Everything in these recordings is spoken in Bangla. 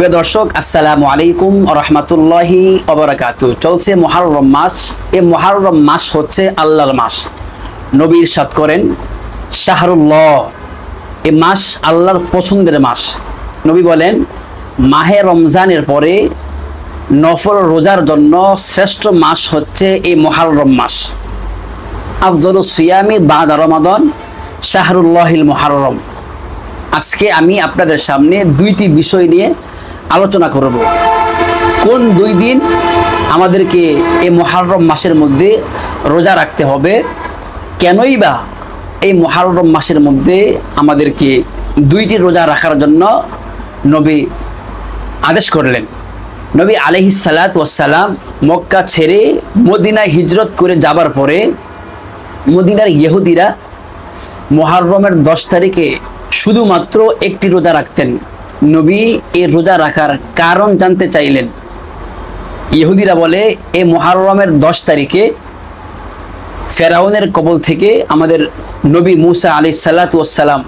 প্রিয় দর্শক, আসসালামু আলাইকুম ওয়া রাহমাতুল্লাহি ওয়া বারাকাতুহু। চলছে মুহররম মাস। এই মুহররম মাস হচ্ছে আল্লাহর মাস। নবী ইরশাদ করেন, শাহরুল্লাহ, এই মাস আল্লাহর পছন্দের মাস। নবী বলেন, মাহে রমজানের পরে নফল রোজার জন্য শ্রেষ্ঠ মাস হচ্ছে এই মুহররম মাস। আফযলুস সিয়ামি বা'দা রমাদান শাহরুল্লাহিল মুহররম। আজকে আমি আপনাদের সামনে দুইটি বিষয় নিয়ে আলোচনা করব। কোন দুই দিন আমাদেরকে এই মুহররম মাসের মধ্যে রোজা রাখতে হবে, কেনই বা এই মুহররম মাসের মধ্যে আমাদেরকে দুইটি রোজা রাখার জন্য নবী আদেশ করলেন। নবী আলাইহিস সালাতু ওয়াস সালাম মক্কা ছেড়ে মদিনায় হিজরত করে যাবার পরে মদিনার ইহুদিরা মুহররমের 10 তারিখে শুধুমাত্র একটি রোজা রাখতেন। নবী এই রোজা রাখার কারণ জানতে চাইলেন। ইহুদিরা বলে, এই মুহররমের 10 তারিখে ফেরাউনের কবল থেকে আমাদের নবী মুসা আলাইহিস সালাতু ওয়াস সালাম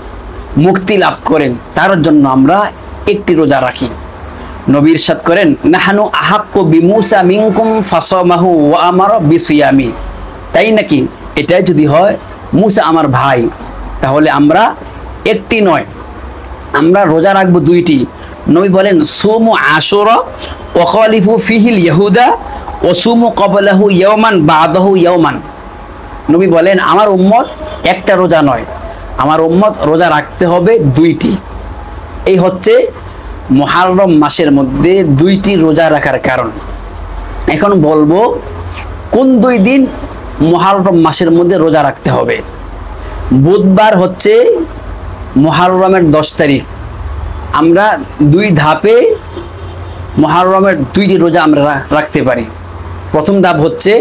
মুক্তি লাভ করেন, তার জন্য আমরা একটি রোজা রাখি। নবী ইরশাদ করেন, নাহানু আহাক্কু বিমুসা মিনকুম ফাসামাহু ওয়া আমারা বিসিয়ামি। তাই নাকি? এটাই যদি হয়, মুসা আমার ভাই, তাহলে আমরা একটি নয়, আমরা রোজা রাখবো দুইটি। নবী বলেন, সুমু আশুরা ওয়া খালিফু ফিহিল ইয়াহুদা ওয়া সুমু ক্বাবলাহু ইয়াওমান বা'দাহু ইয়াওমান। নবী বলেন, আমার উম্মত একটা রোজা নয়, আমার উম্মত রোজা রাখতে হবে দুইটি। এই হচ্ছে মুহররম মাসের মধ্যে দুইটি রোজা রাখার কারণ। এখন বলবো, কোন দুই দিন মুহররম মাসের মধ্যে রোজা রাখতে হবে। বুধবার হচ্ছে মুহররমের 10 তারিখ। আমরা দুই ধাপে মুহররমের দুইটি রোজা আমরা রাখতে পারি। প্রথম ধাপ হচ্ছে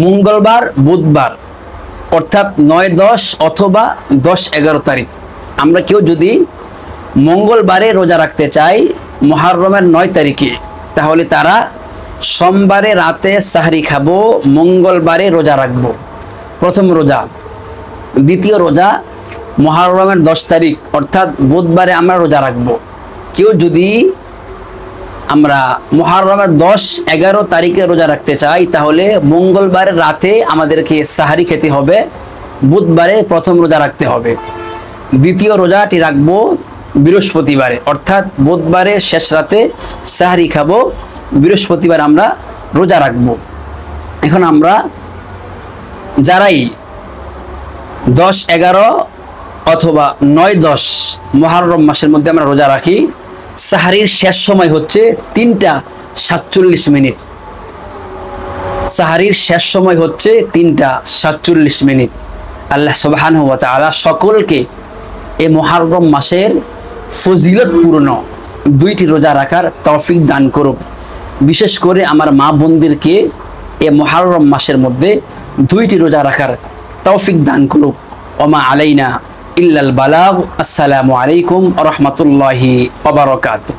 মঙ্গলবার বুধবার, অর্থাৎ 9-10 অথবা 10-11 তারিখ। আমরা কেউ যদি মঙ্গলবারে রোজা রাখতে চাই মুহররমের 9 তারিখে, তাহলে তারা সোমবারে রাতে সাহরি খাবো, মঙ্গলবারে রোজা রাখবো, প্রথম রোজা। দ্বিতীয় রোজা মুহররমের 10 তারিখ অর্থাৎ বুধবারে আমরা রোজা রাখবো। কেউ যদি আমরা মুহররমের 10-11 তারিখে রোজা রাখতে চাই, তাহলে মঙ্গলবারের রাতে আমাদেরকে সাহরি খেতে হবে, বুধবারে প্রথম রোজা রাখতে হবে। দ্বিতীয় রোজাটি রাখবো বৃহস্পতিবারে, অর্থাৎ বুধবারে শেষ রাতে সাহরি খাবো, বৃহস্পতিবার আমরা রোজা রাখবো। এখন আমরা যারাই 10-11 অথবা 9-10 মুহররম মাসের মধ্যে আমরা রোজা রাখি, সাহরির শেষ সময় হচ্ছে 3টা 47 সাহরির শেষ সময় হচ্ছে 3টা 47। আল্লাহ সুবহানাহু ওয়া তাআলা সকলকে এই মুহররম মাসের ফজিলতপূর্ণ দুইটি রোজা রাখার তৌফিক দান করুক। বিশেষ করে আমার মা বোনদেরকে এই মুহররম মাসের মধ্যে দুইটি রোজা রাখার তৌফিক দান করুক। ওমা আলাইনা ইল্লাল বালাগ। আসসালামু আলাইকুম ওয়া রাহমাতুল্লাহি ওয়া বারাকাতুহু।